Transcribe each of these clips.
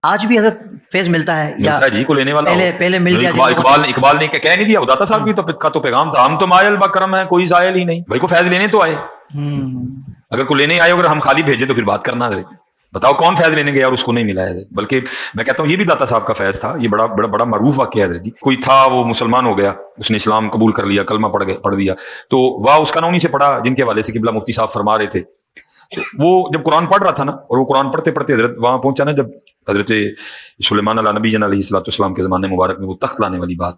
آج بھی حضرت فیض ملتا ہے ملتا ہے جی، کو لینے والا پہلے مل گیا؟ اقبال نے کہہ نہیں دیا داتا صاحب کا تو پیغام تھا، ہم تو مائل بکرم ہے کوئی زائل ہی نہیں، بھائی کو فیض لینے تو آئے، اگر کو لینے آئے اگر ہم خالی بھیجے تو پھر بات کرنا ہے، بتاؤ کون فیض لینے گیا اور اس کو نہیں ملا ہے؟ بلکہ میں کہتا ہوں یہ بھی داتا صاحب کا فیض تھا، یہ بڑا معروف واقعہ ہے جی۔ کوئی تھا وہ مسلمان ہو گیا، اس نے اسلام قبول کر لیا، کلمہ پڑھ دیا، تو واہ اس کا انہی سے پڑھا جن کے حوالے سے قبلہ مفتی صاحب فرما رہے تھے۔ وہ جب قرآن پڑھ رہا تھا نا، اور وہ قرآن پڑھتے پڑھتے حضرت وہاں پہنچا نا، جب حضرت سلیمان علیہ نبی علیہ الصلوۃ والسلام کے زمانے مبارک میں وہ تخت لانے والی بات،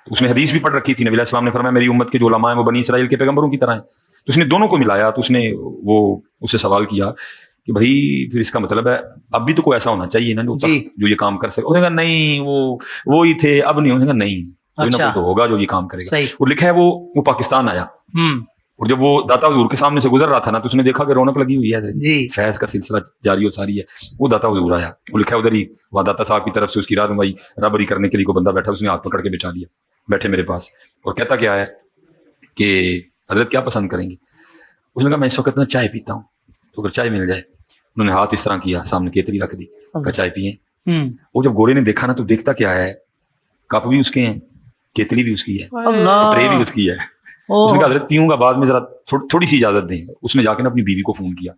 اس نے حدیث بھی پڑھ رکھی تھی، نبی علیہ السلام نے فرمایا میری امت کے جو علماء ہیں وہ بنی اسرائیل کے پیغمبروں کی طرح ہیں، تو اس نے دونوں کو ملایا، تو اس نے وہ اس سے سوال کیا کہ بھائی پھر اس کا مطلب ہے اب بھی تو کوئی ایسا ہونا چاہیے نا جو یہ کام کر سکے؟ انہوں نے کہا نہیں وہ ہی تھے، اب نہیں۔ انہوں نے کہا نہیں، کوئی نہ کوئی تو ہوگا جو یہ کام کرے گا۔ اور لکھا ہے وہ پاکستان آیا، اور جب وہ داتا حضور کے سامنے سے گزر رہا تھا نا، تو اس نے دیکھا کہ رونق لگی ہوئی ہے، فیض کا سلسلہ جاری و ساری ہے، وہ داتا حضور آیا، وہ لکھا ہے ادھر ہی، وہ داتا صاحب کی طرف سے اس کی رہبری کرنے کے لیے کوئی بندہ بیٹھا، اس نے ہاتھ پکڑ کے بچا لیا، بیٹھے میرے پاس، اور کہتا کیا ہے کہ حضرت کیا پسند کریں گے؟ اس نے کہا میں اس وقت نا چائے پیتا ہوں، تو اگر چائے مل جائے۔ انہوں نے ہاتھ اس طرح کیا، سامنے کیتلی رکھ دی، کہا چائے پیئیں۔ وہ جب گورے نے دیکھا نا، تو دیکھتا کیا ہے، کپ بھی اس کے ہیں، کیتلی بھی اس کی ہے، ٹرے بھی اس کی ہے۔ اس نے کہا حضرت پیوں گا بعد میں، ذرا تھوڑی سی اجازت دیں۔ اس نے جا کے اپنی بیوی کو فون کیا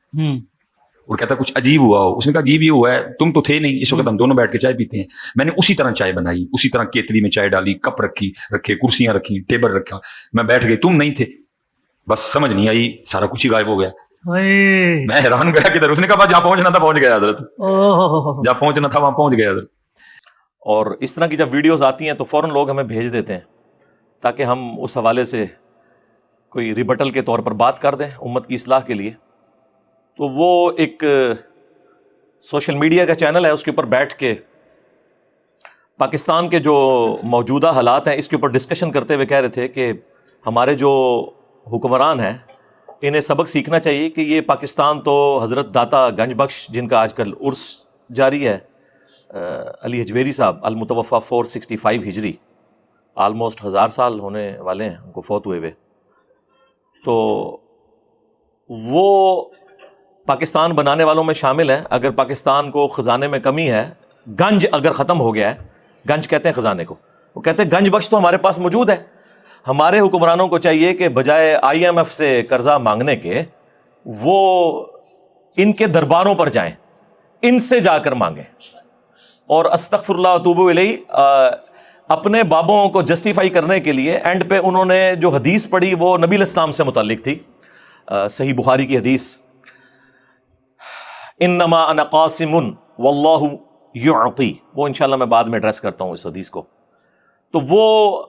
اور کہتا کچھ عجیب ہوا ہو۔ اس نے کہا عجیب یہ ہوا ہے، تم تو تھے نہیں، اس وقت ہم دونوں بیٹھ کے چائے پیتے ہیں، میں نے اسی طرح چائے بنائی، اسی طرح کیتلی میں چائے ڈالی، کپ رکھے، کرسیاں رکھی، ٹیبل رکھا، میں بیٹھ گئی، تم نہیں تھے، بس سمجھ نہیں آئی، سارا کچھ ہی غائب ہو گیا۔ میں حیران گیا کدھر۔ اس نے کہا جہاں پہنچنا تھا پہنچ گیا حضرت، جہاں پہنچنا تھا وہاں پہنچ گیا حضرت۔ اور اس طرح کی جب ویڈیوز آتی ہیں تو فوراً لوگ ہمیں بھیج دیتے ہیں تاکہ ہم اس حوالے سے کوئی ریبٹل کے طور پر بات کر دیں امت کی اصلاح کے لیے۔ تو وہ ایک سوشل میڈیا کا چینل ہے، اس کے اوپر بیٹھ کے پاکستان کے جو موجودہ حالات ہیں اس کے اوپر ڈسکشن کرتے ہوئے کہہ رہے تھے کہ ہمارے جو حکمران ہیں انہیں سبق سیکھنا چاہیے کہ یہ پاکستان تو حضرت داتا گنج بخش جن کا آج کل عرس جاری ہے، علی حجویری صاحب المتوفی 465 ہجری، آلموسٹ 1000 سال ہونے والے ہیں ان کو فوت ہوئے ہوئے، تو وہ پاکستان بنانے والوں میں شامل ہیں۔ اگر پاکستان کو خزانے میں کمی ہے، گنج اگر ختم ہو گیا ہے، گنج کہتے ہیں خزانے کو، وہ کہتے ہیں گنج بخش تو ہمارے پاس موجود ہے۔ ہمارے حکمرانوں کو چاہیے کہ بجائے IMF سے قرضہ مانگنے کے وہ ان کے درباروں پر جائیں، ان سے جا کر مانگیں، اور استغفر اللہ واتوب الیہ اپنے بابوں کو جسٹیفائی کرنے کے لیے اینڈ پہ انہوں نے جو حدیث پڑھی وہ نبی علیہ السلام سے متعلق تھی، صحیح بخاری کی حدیث، انما انا قاسم واللہ یعطی، وہ انشاءاللہ میں بعد میں ایڈریس کرتا ہوں اس حدیث کو۔ تو وہ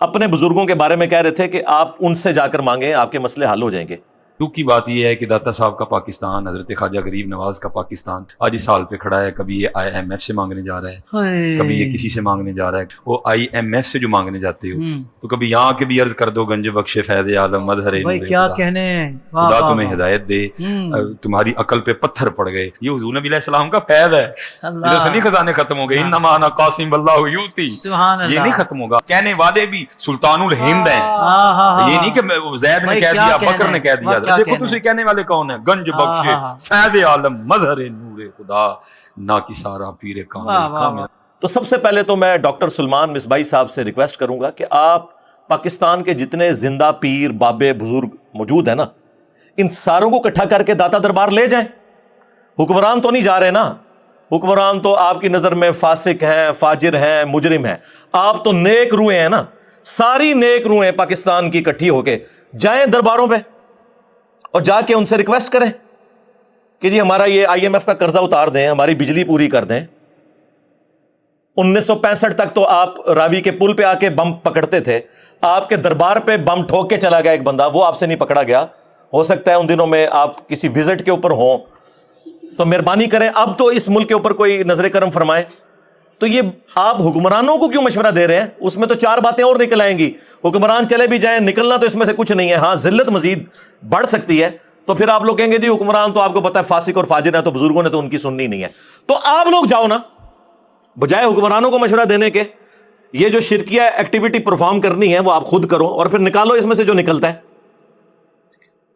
اپنے بزرگوں کے بارے میں کہہ رہے تھے کہ آپ ان سے جا کر مانگیں، آپ کے مسئلے حل ہو جائیں گے۔ دکھ کی بات یہ ہے کہ داتا صاحب کا پاکستان، حضرت خواجہ غریب نواز کا پاکستان آج اس حال پہ کھڑا ہے، کبھی یہ IMF سے مانگنے جا رہا ہے، کبھی یہ کسی سے مانگنے جا رہا ہے۔ وہ IMF سے جو مانگنے جاتے ہو تو کبھی یہاں کے بھی عرض کر دو گنج بخش فیض عالم مظہر نور کیا کہنے، خدا تمہیں ہدایت دے، تمہاری عقل پہ پتھر پڑ گئے۔ یہ حضور نبی علیہ السلام کا فیض ہے، ادھر سے نہیں خزانے ختم ہو گئے، انما انا قاسم واللہ یؤتی، یہ نہیں ختم ہوگا۔ کہنے والے بھی سلطان الہند ہیں، یہ نہیں کہ زید نے کہہ دیا، بکر نے کہہ دیا، دیکھو دوسرے کہنے والے کون ہیں، گنج بخش فیض عالم مظہر نور خدا نا کی سارا پیر کامل۔ تو سب سے پہلے تو میں ڈاکٹر سلمان مصباحی صاحب سے ریکویسٹ کروں گا کہ آپ پاکستان کے جتنے زندہ پیر بابے بزرگ موجود ہیں نا، ان ساروں کو اکٹھا کر کے داتا دربار لے جائیں۔ حکمران تو نہیں جا رہے نا، حکمران تو آپ کی نظر میں فاسق ہیں، فاجر ہیں، مجرم ہیں، آپ تو نیک روحیں ہیں نا، ساری نیک روحیں پاکستان کی اکٹھی ہو کے جائیں درباروں پہ اور جا کے ان سے ریکویسٹ کریں کہ جی ہمارا یہ IMF کا قرضہ اتار دیں، ہماری بجلی پوری کر دیں۔ 1965 تک تو آپ راوی کے پل پہ آ کے بم پکڑتے تھے، آپ کے دربار پہ بم ٹھوک کے چلا گیا ایک بندہ، وہ آپ سے نہیں پکڑا گیا۔ ہو سکتا ہے ان دنوں میں آپ کسی وزٹ کے اوپر ہوں، تو مہربانی کریں اب تو اس ملک کے اوپر کوئی نظر کرم فرمائے۔ تو یہ آپ حکمرانوں کو کیوں مشورہ دے رہے ہیں؟ اس میں تو 4 باتیں اور نکل آئیں گی، حکمران چلے بھی جائیں، نکلنا تو اس میں سے کچھ نہیں ہے، ہاں ذلت مزید بڑھ سکتی ہے۔ تو پھر آپ لوگ کہیں گے جی حکمران تو آپ کو پتہ ہے فاسق اور فاجر ہیں، تو بزرگوں نے تو ان کی سننی نہیں ہے۔ تو آپ لوگ جاؤ نا، بجائے حکمرانوں کو مشورہ دینے کے، یہ جو شرکیہ ایکٹیویٹی پرفارم کرنی ہے وہ آپ خود کرو، اور پھر نکالو اس میں سے جو نکلتا ہے،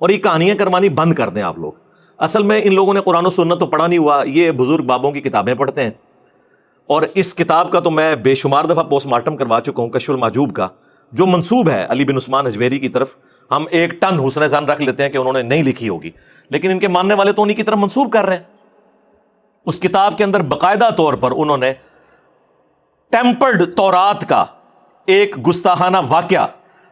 اور یہ کہانیاں کروانی بند کر دیں آپ لوگ۔ اصل میں ان لوگوں نے قرآن و سنت تو پڑھا نہیں ہوا، یہ بزرگ بابوں کی کتابیں پڑھتے ہیں، اور اس کتاب کا تو میں بے شمار دفعہ پوسٹ مارٹم کروا چکا ہوں، کشف المحجوب کا، جو منسوب ہے علی بن عثمان حجویری کی طرف، ہم 1 ٹن حسن ظن رکھ لیتے ہیں کہ انہوں نے نہیں لکھی ہوگی، لیکن ان کے ماننے والے تو انہی کی طرف منسوب کر رہے ہیں۔ اس کتاب کے اندر باقاعدہ طور پر انہوں نے ٹیمپرڈ تورات کا ایک گستاخانہ واقعہ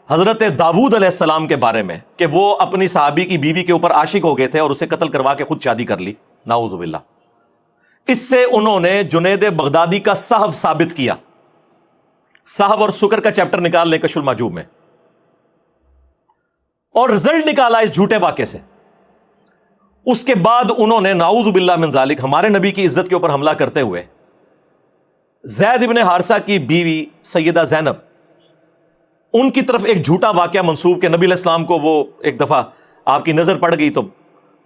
حضرت داؤد علیہ السلام کے بارے میں، کہ وہ اپنی صحابی کی بیوی کے اوپر عاشق ہو گئے تھے اور اسے قتل کروا کے خود شادی کر لی، نعوذ باللہ، اس سے انہوں نے جنید بغدادی کا صحف ثابت کیا۔ صحف اور سکر کا چیپٹر نکال لیں کشف المحجوب میں، اور رزلٹ نکالا اس جھوٹے واقعے سے۔ اس کے بعد انہوں نے نعوذ باللہ من ذالک ہمارے نبی کی عزت کے اوپر حملہ کرتے ہوئے زید ابن حارثہ کی بیوی سیدہ زینب، ان کی طرف ایک جھوٹا واقعہ منسوب کہ نبی علیہ السلام کو وہ ایک دفعہ آپ کی نظر پڑ گئی تو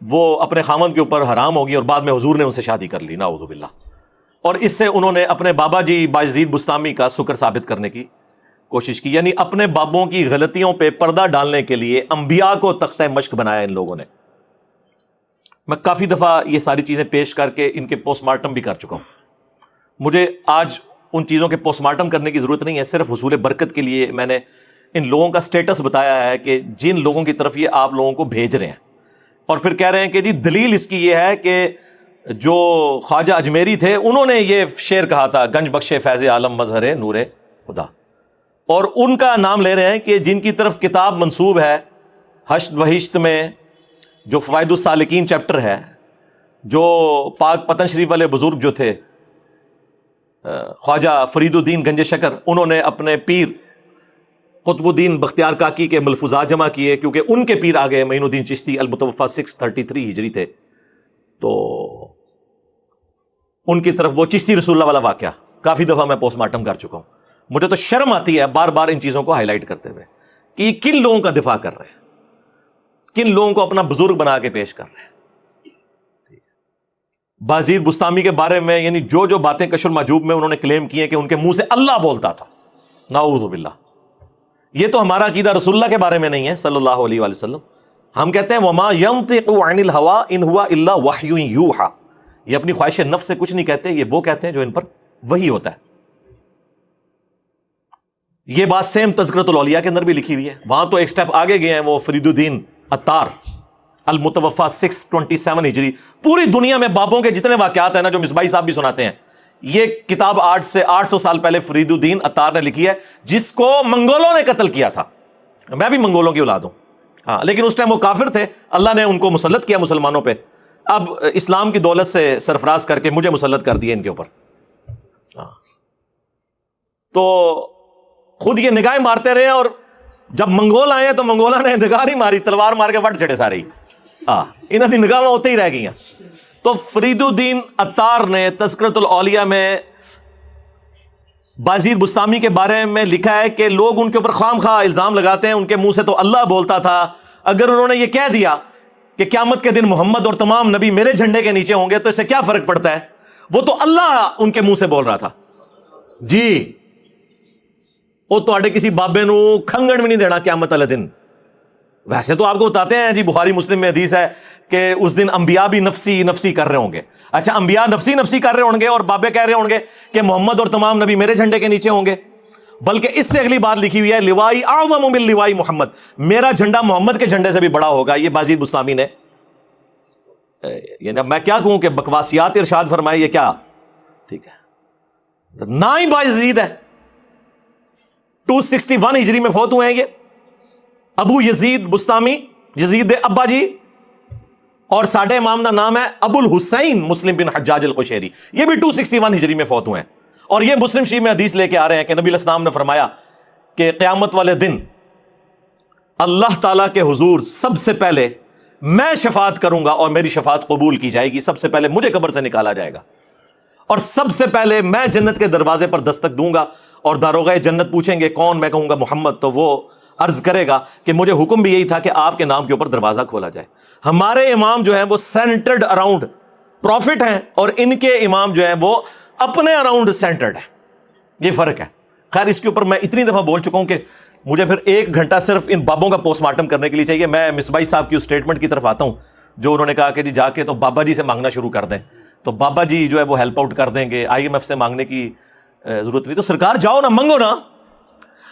وہ اپنے خامند کے اوپر حرام ہوگی اور بعد میں حضور نے ان سے شادی کر لی، نعوذ باللہ۔ اور اس سے انہوں نے اپنے بابا جی بایزید بستامی کا سکر ثابت کرنے کی کوشش کی، یعنی اپنے بابوں کی غلطیوں پہ پردہ ڈالنے کے لیے انبیاء کو تختہ مشق بنایا ان لوگوں نے۔ میں کافی دفعہ یہ ساری چیزیں پیش کر کے ان کے پوسٹ مارٹم بھی کر چکا ہوں، مجھے آج ان چیزوں کے پوسٹ مارٹم کرنے کی ضرورت نہیں ہے، صرف حصول برکت کے لیے میں نے ان لوگوں کا سٹیٹس بتایا ہے کہ جن لوگوں کی طرف یہ آپ لوگوں کو بھیج رہے ہیں، اور پھر کہہ رہے ہیں کہ جی دلیل اس کی یہ ہے کہ جو خواجہ اجمیری تھے انہوں نے یہ شعر کہا تھا، گنج بخش فیض عالم مظہر نور خدا، اور ان کا نام لے رہے ہیں کہ جن کی طرف کتاب منسوب ہے حشت بہشت میں جو فوائد السالکین چیپٹر ہے، جو پاک پتن شریف والے بزرگ جو تھے خواجہ فرید الدین گنج شکر، انہوں نے اپنے پیر قطب الدین بختیار کاکی کے ملفوظات جمع کیے، کیونکہ ان کے پیر آگئے معین الدین چشتی المتوفیٰ 633 ہجری تھے، تو ان کی طرف وہ چشتی رسول اللہ والا واقعہ کافی دفعہ میں پوسٹ مارٹم کر چکا ہوں۔ مجھے تو شرم آتی ہے بار بار ان چیزوں کو ہائی لائٹ کرتے ہوئے کہ یہ کن لوگوں کا دفاع کر رہے ہیں، کن لوگوں کو اپنا بزرگ بنا کے پیش کر رہے ہیں۔ بازید بستامی کے بارے میں یعنی جو جو باتیں کشف المحجوب میں انہوں نے کلیم کی ہیں کہ ان کے منہ سے اللہ بولتا تھا، نعوذ باللہ، یہ تو ہمارا عقیدہ رسول اللہ کے بارے میں نہیں ہے صلی اللہ علیہ وآلہ وسلم۔ ہم کہتے ہیں وما ينطق عن الهوى ان هو الا وحی یوحى، یہ اپنی خواہش نفس سے کچھ نہیں کہتے، یہ وہ کہتے ہیں جو ان پر وحی ہوتا ہے۔ یہ بات سیم تذکرۃ الاولیاء کے اندر بھی لکھی ہوئی ہے، وہاں تو ایک سٹیپ آگے گئے ہیں وہ فرید الدین عطار المتوفیٰ 627 ہجری، پوری دنیا میں بابوں کے جتنے واقعات ہیں نا جو مصباحی صاحب بھی سناتے ہیں، یہ کتاب 800 سال پہلے فرید الدین عطار نے لکھی ہے، جس کو منگولوں نے قتل کیا تھا۔ میں بھی منگولوں کی اولاد ہوں، ہاں، لیکن اس ٹائم وہ کافر تھے، اللہ نے ان کو مسلط کیا مسلمانوں پہ، اب اسلام کی دولت سے سرفراز کر کے مجھے مسلط کر دیا ان کے اوپر۔ ہاں، تو خود یہ نگاہیں مارتے رہے، اور جب منگول آئے تو منگولہ نے نگاہ نہیں ماری، تلوار مار کے وٹ چڑے سارے، ہاں، انہوں کی نگاہ ہوتے ہی رہ گئی ہیں۔ تو فرید الدین عطار نے تذکرۃ الاولیاء میں بازید بستامی کے بارے میں لکھا ہے کہ لوگ ان کے اوپر خام خواہ الزام لگاتے ہیں، ان کے منہ سے تو اللہ بولتا تھا، اگر انہوں نے یہ کہہ دیا کہ قیامت کے دن محمد اور تمام نبی میرے جھنڈے کے نیچے ہوں گے تو اس سے کیا فرق پڑتا ہے، وہ تو اللہ ان کے منہ سے بول رہا تھا جی، وہ تو کسی بابے نو کھنگڑ بھی نہیں دینا قیامت والے دن۔ ویسے تو آپ کو بتاتے ہیں جی بخاری مسلم میں حدیث ہے کہ اس دن انبیاء بھی نفسی نفسی کر رہے ہوں گے، اچھا انبیاء نفسی نفسی کر رہے ہوں گے اور بابے کہہ رہے ہوں گے کہ محمد اور تمام نبی میرے جھنڈے کے نیچے ہوں گے، بلکہ اس سے اگلی بات لکھی ہوئی ہے لوائی اعظم من لوائی محمد، میرا جھنڈا محمد کے جھنڈے سے بھی بڑا ہوگا۔ یہ بازید بستامی نے، یعنی میں کیا کہوں کہ بکواسیات ارشاد فرمائے، یہ کیا ٹھیک ہے، نہ ہی بازید ہے، 261 ہجری میں فوت ہوئے ہیں یہ ابو یزید بستامی، یزید دے ابا جی، اور ساڈے امام کا نام ہے ابو الحسین مسلم بن حجاج القشیری، یہ بھی 261 ہجری میں فوت ہوئے ہیں، اور یہ مسلم شریف میں حدیث لے کے آ رہے ہیں کہ نبی علیہ السلام نے فرمایا کہ قیامت والے دن اللہ تعالیٰ کے حضور سب سے پہلے میں شفاعت کروں گا اور میری شفاعت قبول کی جائے گی، سب سے پہلے مجھے قبر سے نکالا جائے گا، اور سب سے پہلے میں جنت کے دروازے پر دستک دوں گا، اور داروغہ جنت پوچھیں گے کون، میں کہوں گا محمد، تو وہ عرض کرے گا کہ مجھے حکم بھی یہی تھا کہ آپ کے نام کے اوپر دروازہ کھولا جائے۔ ہمارے امام جو ہیں وہ سینٹرڈ اراؤنڈ پروفٹ ہیں، اور ان کے امام جو ہیں وہ اپنے اراؤنڈ سینٹرڈ ہیں، یہ فرق ہے۔ خیر اس کے اوپر میں اتنی دفعہ بول چکا ہوں کہ مجھے پھر 1 گھنٹہ صرف ان بابوں کا پوسٹ مارٹم کرنے کے لیے چاہیے۔ میں مصباحی صاحب کی اس سٹیٹمنٹ کی طرف آتا ہوں جو انہوں نے کہا کہ جی جا کے تو بابا جی سے مانگنا شروع کر دیں, تو بابا جی جو ہے وہ ہیلپ آؤٹ کر دیں گے, IMF سے مانگنے کی ضرورت نہیں. تو سرکار جاؤ نا, منگو نا.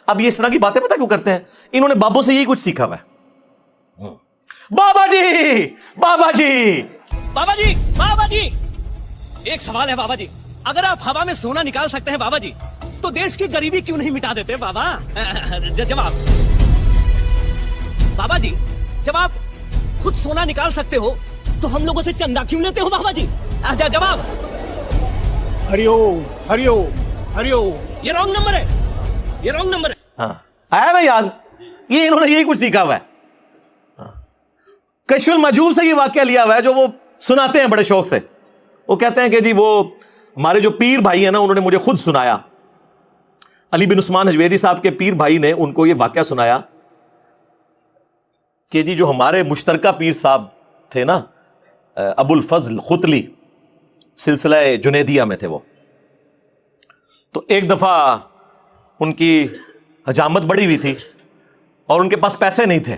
اب یہ اس طرح کی باتیں پتہ کیوں کرتے ہیں؟ انہوں نے بابوں سے یہی کچھ سیکھا ہوا ہے. بابا جی بابا جی بابا جی بابا جی, ایک سوال ہے بابا جی, اگر آپ ہوا میں سونا نکال سکتے ہیں بابا جی, تو دیش کی غریبی کیوں نہیں مٹا دیتے بابا؟ جواب بابا جی, جب آپ خود سونا نکال سکتے ہو تو ہم لوگوں سے چندہ کیوں لیتے ہو بابا جی؟ جواب ہری اوم ہری اوم ہری اوم. یہ رانگ نمبر ہے, یہ رانگ نمبر ہے. ہاں آیا نا یاد, یہ انہوں نے یہی کچھ سیکھا ہوا ہے. کشف المحجوب سے یہ واقعہ لیا ہوا ہے جو وہ سناتے ہیں بڑے شوق سے. وہ کہتے ہیں کہ جی وہ ہمارے جو پیر بھائی ہیں نا, انہوں نے مجھے خود سنایا, علی بن عثمان حجویری صاحب کے پیر بھائی نے ان کو یہ واقعہ سنایا کہ جی جو ہمارے مشترکہ پیر صاحب تھے نا, ابو الفضل ختلی, سلسلہ جنیدیہ میں تھے وہ, تو ایک دفعہ ان کی حجامت بڑی ہوئی تھی اور ان کے پاس پیسے نہیں تھے.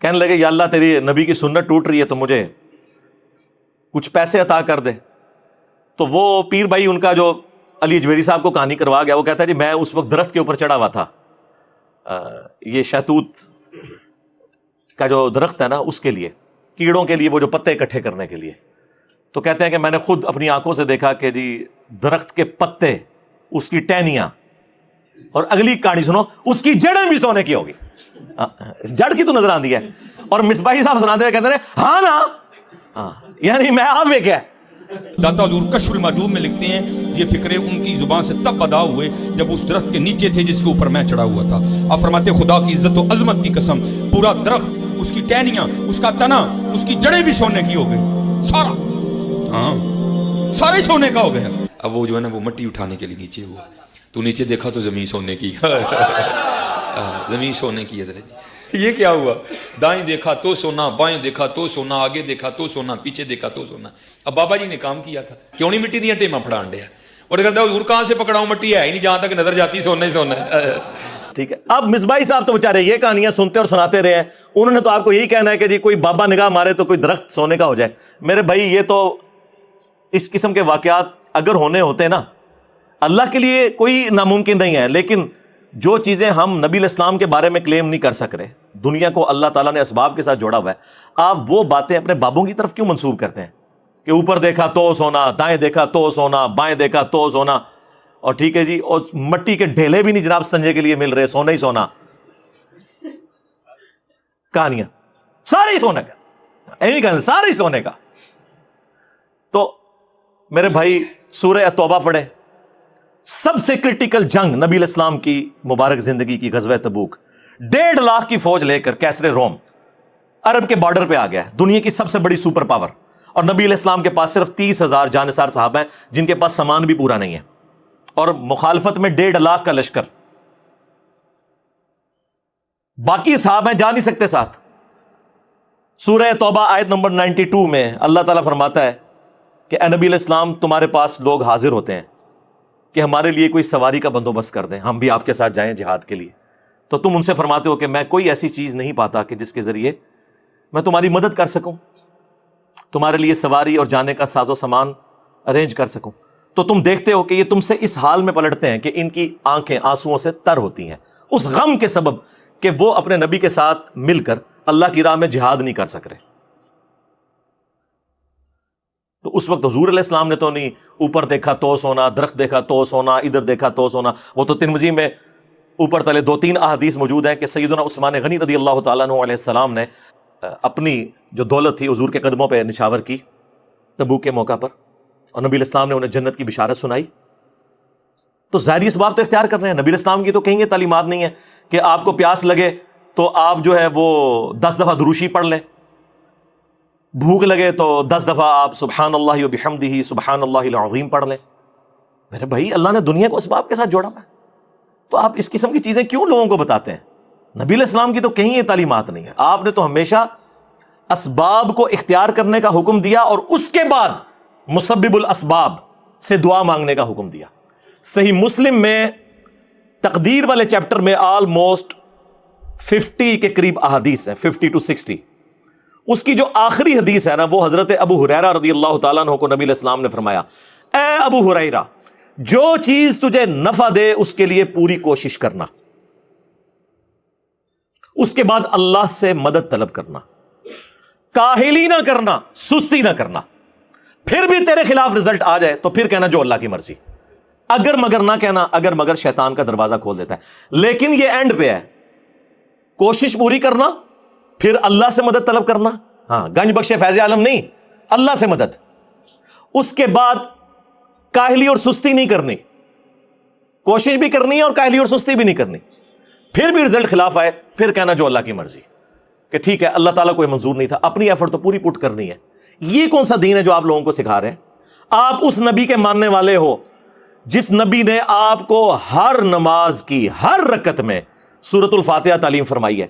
کہنے لگے یا اللہ تیری نبی کی سنت ٹوٹ رہی ہے تو مجھے کچھ پیسے عطا کر دے. تو وہ پیر بھائی ان کا جو علی حجویری صاحب کو کہانی کروا گیا, وہ کہتا ہے جی میں اس وقت درخت کے اوپر چڑھا ہوا تھا, یہ شہتوت کا جو درخت ہے نا اس کے لیے, کیڑوں کے لیے وہ جو پتے اکٹھے کرنے کے لیے. تو کہتے ہیں کہ میں نے خود اپنی آنکھوں سے دیکھا کہ جی درخت کے پتے, اس کی ٹہنیاں, اور اگلی کہانی سنو, اس کی جڑیں بھی سونے کی ہوگی. جڑ کی تو نظر آندی ہے. اور مصباحی صاحب سناتے ہیں, کہتے ہیں ہاں نا, یعنی میں آپ میں کیا. داتا حضور کشف المحجوب میں لکھتے ہیں یہ فکرے ان کی زبان سے تب ادا ہوئے جب اس درخت کے نیچے تھے جس کے اوپر میں چڑھا ہوا تھا. آپ فرماتے خدا کی عزت و عظمت کی قسم, پورا درخت, اس کی ٹہنیاں, اس کا تنا, اس کی جڑیں بھی سونے کی ہو گئی, سارا, ہاں سارے سونے کا ہو گیا. اب وہ جو ہے نا وہ مٹی اٹھانے کے لیے نیچے ہوا, تو نیچے دیکھا تو زمین سونے کی, زمین سونے کی ہے. یہ کیا ہوا؟ دائیں دیکھا تو سونا, بائیں دیکھا تو سونا, آگے دیکھا تو سونا, پیچھے دیکھا تو سونا. اب بابا جی نے کام کیا تھا, کیوں نہیں مٹی دیا ٹیما پھڑان دیا, اور کہتا حضور کہاں سے پکڑاؤں, مٹی ہے ہی نہیں, جہاں تک نظر جاتی سونا ہی سونا ہے. ٹھیک ہے. اب مصباحی صاحب تو بیچارے یہ کہانیاں سنتے اور سناتے رہے ہیں, انہوں نے تو آپ کو یہی کہنا ہے کہ جی کوئی بابا نگاہ مارے تو کوئی درخت سونے کا ہو جائے. میرے بھائی یہ تو اس قسم کے واقعات اگر ہونے ہوتے نا, اللہ کے لیے کوئی ناممکن نہیں ہے, لیکن جو چیزیں ہم نبی علیہ السلام کے بارے میں کلیم نہیں کر سک رہے, دنیا کو اللہ تعالیٰ نے اسباب کے ساتھ جوڑا ہوا ہے, آپ وہ باتیں اپنے بابوں کی طرف کیوں منسوب کرتے ہیں کہ اوپر دیکھا تو سونا, دائیں دیکھا تو سونا, بائیں دیکھا تو سونا, اور ٹھیک ہے جی, اور مٹی کے ڈھیلے بھی نہیں جناب سنجے کے لیے مل رہے, سونا ہی سونا. کہانیاں سارے ہی سونے کا, نہیں کہنا سارے ہی سونے کا. تو میرے بھائی سورہ توبہ پڑھے, سب سے کرٹیکل جنگ نبی علیہ السلام کی مبارک زندگی کی غزوہ تبوک, 1.5 لاکھ کی فوج لے کر کیسر روم عرب کے بارڈر پہ آ گیا, دنیا کی سب سے بڑی سپر پاور, اور نبی علیہ السلام کے پاس صرف 30,000 جانثار صحابہ ہیں جن کے پاس سامان بھی پورا نہیں ہے, اور مخالفت میں 1.5 لاکھ کا لشکر. باقی صحابہ ہیں جا نہیں سکتے ساتھ. سورہ توبہ آیت نمبر 92 میں اللہ تعالیٰ فرماتا ہے کہ اے نبی علیہ السلام تمہارے پاس لوگ حاضر ہوتے ہیں کہ ہمارے لیے کوئی سواری کا بندوبست کر دیں, ہم بھی آپ کے ساتھ جائیں جہاد کے لیے. تو تم ان سے فرماتے ہو کہ میں کوئی ایسی چیز نہیں پاتا کہ جس کے ذریعے میں تمہاری مدد کر سکوں, تمہارے لیے سواری اور جانے کا ساز و سامان ارینج کر سکوں. تو تم دیکھتے ہو کہ یہ تم سے اس حال میں پلٹتے ہیں کہ ان کی آنکھیں آنسوؤں سے تر ہوتی ہیں, اس غم کے سبب کہ وہ اپنے نبی کے ساتھ مل کر اللہ کی راہ میں جہاد نہیں کر سک رہے. تو اس وقت حضور علیہ السلام نے تو نہیں اوپر دیکھا تو سونا, درخت دیکھا تو سونا, ادھر دیکھا تو سونا. وہ تو ترمذی میں اوپر تلے 2-3 احادیث موجود ہیں کہ سیدنا عثمان غنی رضی اللہ تعالیٰ عنہ علیہ السلام نے اپنی جو دولت تھی حضور کے قدموں پہ نچھاور کی تبوک کے موقع پر, اور نبی علیہ السلام نے انہیں جنت کی بشارت سنائی. تو ظاہری اسباب تو اختیار کر رہے ہیں. نبی علیہ السلام کی تو کہیں یہ تعلیمات نہیں ہے کہ آپ کو پیاس لگے تو آپ جو ہے وہ 10 دفعہ دروشی پڑھ لیں, بھوک لگے تو 10 دفعہ آپ سبحان اللہ و بحمدہ سبحان اللہ العظیم پڑھ لیں. میرے بھائی اللہ نے دنیا کو اسباب کے ساتھ جوڑا ہے, تو آپ اس قسم کی چیزیں کیوں لوگوں کو بتاتے ہیں؟ نبی علیہ السلام کی تو کہیں یہ تعلیمات نہیں ہے. آپ نے تو ہمیشہ اسباب کو اختیار کرنے کا حکم دیا اور اس کے بعد مسبب الاسباب سے دعا مانگنے کا حکم دیا. صحیح مسلم میں تقدیر والے چیپٹر میں آلموسٹ 50 کے قریب احادیث ہیں, 50 to 60. اس کی جو آخری حدیث ہے نا وہ حضرت ابو ہریرہ رضی اللہ تعالیٰ عنہ کو نبی علیہ السلام نے فرمایا، اے ابو ہریرہ، جو چیز تجھے نفع دے اس کے لیے پوری کوشش کرنا، اس کے بعد اللہ سے مدد طلب کرنا، کاہلی نہ کرنا، سستی نہ کرنا، پھر بھی تیرے خلاف رزلٹ آ جائے تو پھر کہنا جو اللہ کی مرضی، اگر مگر نہ کہنا، اگر مگر شیطان کا دروازہ کھول دیتا ہے۔ لیکن یہ اینڈ پہ ہے، کوشش پوری کرنا، پھر اللہ سے مدد طلب کرنا، ہاں گنج بخش فیض عالم نہیں، اللہ سے مدد، اس کے بعد کاہلی اور سستی نہیں کرنی، کوشش بھی کرنی ہے اور کاہلی اور سستی بھی نہیں کرنی، پھر بھی رزلٹ خلاف آئے پھر کہنا جو اللہ کی مرضی، کہ ٹھیک ہے اللہ تعالیٰ کو یہ منظور نہیں تھا، اپنی ایفرٹ تو پوری پٹ کرنی ہے۔ یہ کون سا دین ہے جو آپ لوگوں کو سکھا رہے ہیں؟ آپ اس نبی کے ماننے والے ہو جس نبی نے آپ کو ہر نماز کی ہر رکعت میں سورۃ الفاتحہ تعلیم فرمائی ہے،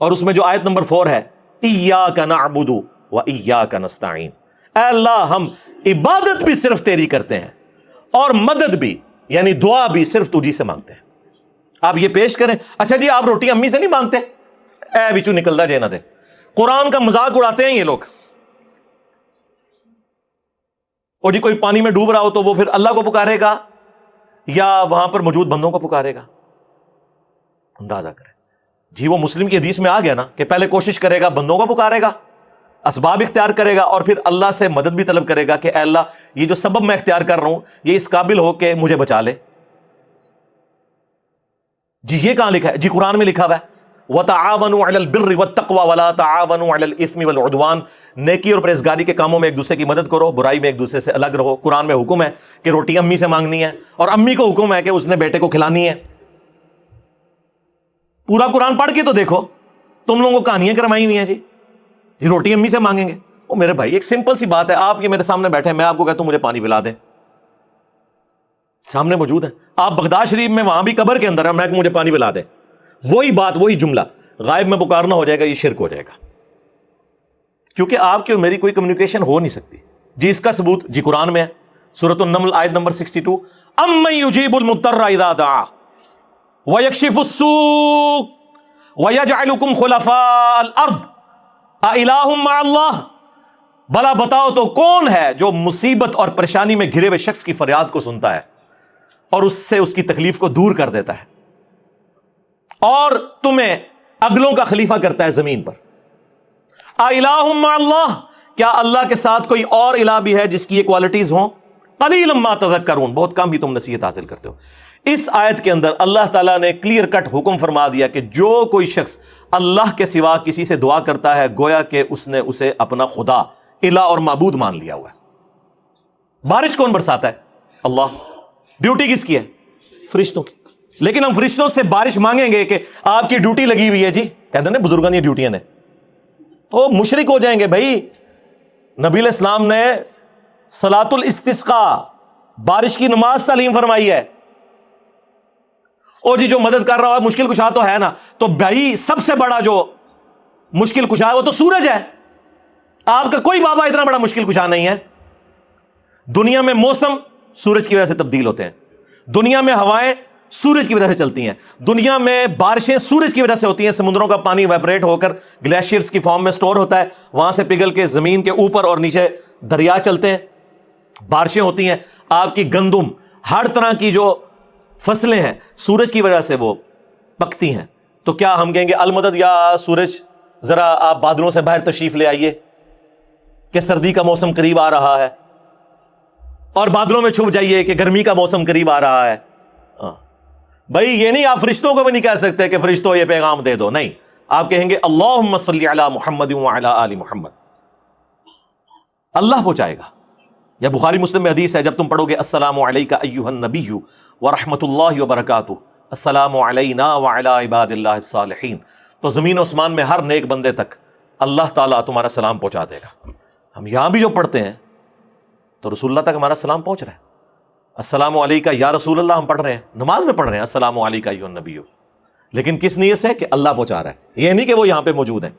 اور اس میں جو آیت نمبر 4 ہے، ایاک نعبد و ایاک نستعین، اے اللہ ہم عبادت بھی صرف تیری کرتے ہیں اور مدد بھی یعنی دعا بھی صرف تجھی سے مانگتے ہیں۔ آپ یہ پیش کریں، اچھا جی آپ روٹی امی سے نہیں مانگتے، اے بچو نکلتا جے نہ دے، قرآن کا مذاق اڑاتے ہیں یہ لوگ، اور جی کوئی پانی میں ڈوب رہا ہو تو وہ پھر اللہ کو پکارے گا یا وہاں پر موجود بندوں کو پکارے گا؟ اندازہ کریں جی، وہ مسلم کی حدیث میں آ گیا نا کہ پہلے کوشش کرے گا، بندوں کو پکارے گا، اسباب اختیار کرے گا، اور پھر اللہ سے مدد بھی طلب کرے گا کہ اے اللہ یہ جو سبب میں اختیار کر رہا ہوں یہ اس قابل ہو کہ مجھے بچا لے۔ جی یہ کہاں لکھا ہے؟ جی قرآن میں لکھا ہوا ہے وَتَعَاوَنُوا عَلَى الْبِرِّ وَالتَّقْوَى وَلَا تَعَاوَنُوا عَلَى الْإِثْمِ وَالْعُدْوَانِ، نیکی اور پرہیزگاری کے کاموں میں ایک دوسرے کی مدد کرو، برائی میں ایک دوسرے سے الگ رہو۔ قرآن میں حکم ہے کہ روٹی امی سے مانگنی ہے، اور امی کو حکم ہے کہ اس نے بیٹے کو کھلانی ہے۔ پورا قرآن پڑھ کے تو دیکھو، تم لوگوں کو کہانیاں کروائی ہوئی ہیں جی روٹی امی سے مانگیں گے۔ وہ میرے بھائی ایک سمپل سی بات ہے، آپ یہ میرے سامنے بیٹھے ہیں، میں آپ کو کہتا ہوں مجھے پانی پلا دیں، سامنے موجود ہے، آپ بغداد شریف میں وہاں بھی قبر کے اندر ہے، میں کہ مجھے پانی پلا دیں، وہی بات وہی جملہ غائب میں پکارنا ہو جائے گا، یہ شرک ہو جائے گا، کیونکہ آپ کی اور میری کوئی کمیونیکیشن ہو نہیں سکتی۔ جی اس کا ثبوت جی قرآن میں ہے، سورۃ النمل آیت نمبر 62، امن یجیب المضطر اذا دعا ویکشف السوء ویجعلکم خلفاء الارض االہ مع اللہ، بھلا بتاؤ تو کون ہے جو مصیبت اور پریشانی میں گھرے ہوئے شخص کی فریاد کو سنتا ہے اور اس سے اس کی تکلیف کو دور کر دیتا ہے، اور تمہیں اگلوں کا خلیفہ کرتا ہے زمین پر۔ االہ مع اللہ، کیا اللہ کے ساتھ کوئی اور الہ بھی ہے جس کی یہ کوالٹیز ہوں؟ قلیلا ما تذکرون، بہت کم ہی تم نصیحت حاصل کرتے ہو۔ اس آیت کے اندر اللہ تعالیٰ نے کلیئر کٹ حکم فرما دیا کہ جو کوئی شخص اللہ کے سوا کسی سے دعا کرتا ہے گویا کہ اس نے اسے اپنا خدا، الہ اور معبود مان لیا ہوا ہے۔ بارش کون برساتا ہے؟ اللہ۔ ڈیوٹی کس کی ہے؟ فرشتوں کی۔ لیکن ہم فرشتوں سے بارش مانگیں گے کہ آپ کی ڈیوٹی لگی ہوئی ہے جی، کہتے ہیں نا بزرگوں کی ڈیوٹیاں نے، تو مشرک ہو جائیں گے بھائی۔ نبی علیہ السلام نے صلاۃ الاستسقاء، بارش کی نماز تعلیم فرمائی ہے، اور جی جو مدد کر رہا ہے مشکل کشا تو ہے نا، تو بھائی سب سے بڑا جو مشکل کشا ہے وہ تو سورج ہے، آپ کا کوئی بابا اتنا بڑا مشکل کشا نہیں ہے۔ دنیا میں موسم سورج کی وجہ سے تبدیل ہوتے ہیں، دنیا میں ہوائیں سورج کی وجہ سے چلتی ہیں، دنیا میں بارشیں سورج کی وجہ سے ہوتی ہیں، سمندروں کا پانی ویپریٹ ہو کر گلیشیئرز کی فارم میں سٹور ہوتا ہے، وہاں سے پگھل کے زمین کے اوپر اور نیچے دریا چلتے ہیں، بارشیں ہوتی ہیں۔ آپ کی گندم، ہر طرح کی جو فصلیں ہیں سورج کی وجہ سے وہ پکتی ہیں۔ تو کیا ہم کہیں گے المدد یا سورج ذرا آپ بادلوں سے باہر تشریف لے آئیے کہ سردی کا موسم قریب آ رہا ہے، اور بادلوں میں چھپ جائیے کہ گرمی کا موسم قریب آ رہا ہے؟ بھائی یہ نہیں، آپ فرشتوں کو بھی نہیں کہہ سکتے کہ فرشتوں یہ پیغام دے دو، نہیں، آپ کہیں گے اللہم صلی علی محمد وعلی آل محمد، اللہ پہنچائے گا۔ یا بخاری مسلم میں حدیث ہے، جب تم پڑھو گے السلام علیکہ ایہا النبی ورحمۃ اللہ وبرکاتہ، السلام علینا وعلی عباد اللہ الصالحین، تو زمین و اسمان میں ہر نیک بندے تک اللہ تعالیٰ تمہارا سلام پہنچا دے گا۔ ہم یہاں بھی جو پڑھتے ہیں تو رسول اللہ تک ہمارا سلام پہنچ رہا ہے۔ السلام علیکہ یا رسول اللہ ہم پڑھ رہے ہیں، نماز میں پڑھ رہے ہیں السلام علیکہ ایھا النبی، لیکن کس نیت سے؟ کہ اللہ پہنچا رہا ہے، یہ نہیں کہ وہ یہاں پہ موجود ہیں،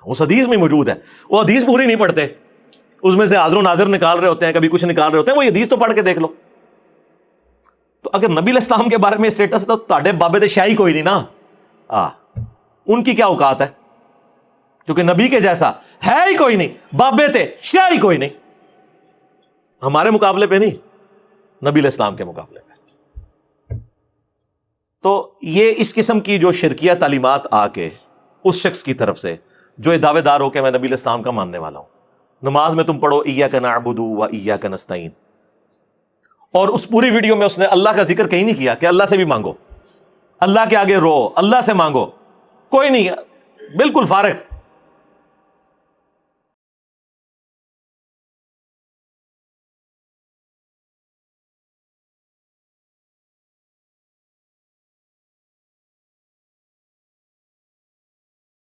اس حدیث میں موجود ہے۔ وہ حدیث پوری نہیں پڑھتے، اس میں سے حاضر و ناظر نکال رہے ہوتے ہیں، کبھی کچھ نکال رہے ہوتے ہیں، وہ یہ حدیث تو پڑھ کے دیکھ لو۔ تو اگر نبی علیہ السلام کے بارے میں اسٹیٹس ہے تو تاڑے بابے دے شاہی کوئی نہیں نا، ان کی کیا اوقات ہے؟ کیونکہ نبی کے جیسا ہے ہی کوئی نہیں، بابے تھے شے ہی کوئی نہیں، ہمارے مقابلے پہ نہیں، نبی علیہ السلام کے مقابلے پہ۔ تو یہ اس قسم کی جو شرکیہ تعلیمات آ کے اس شخص کی طرف سے جو یہ دعوے دار ہو کہ میں نبی علیہ السلام کا ماننے والا ہوں، نماز میں تم پڑھو ایاک نعبد و ایاک نستعین، اور اس پوری ویڈیو میں اس نے اللہ کا ذکر کہیں نہیں کیا کہ اللہ سے بھی مانگو، اللہ کے آگے رو، اللہ سے مانگو، کوئی نہیں، بالکل فارغ۔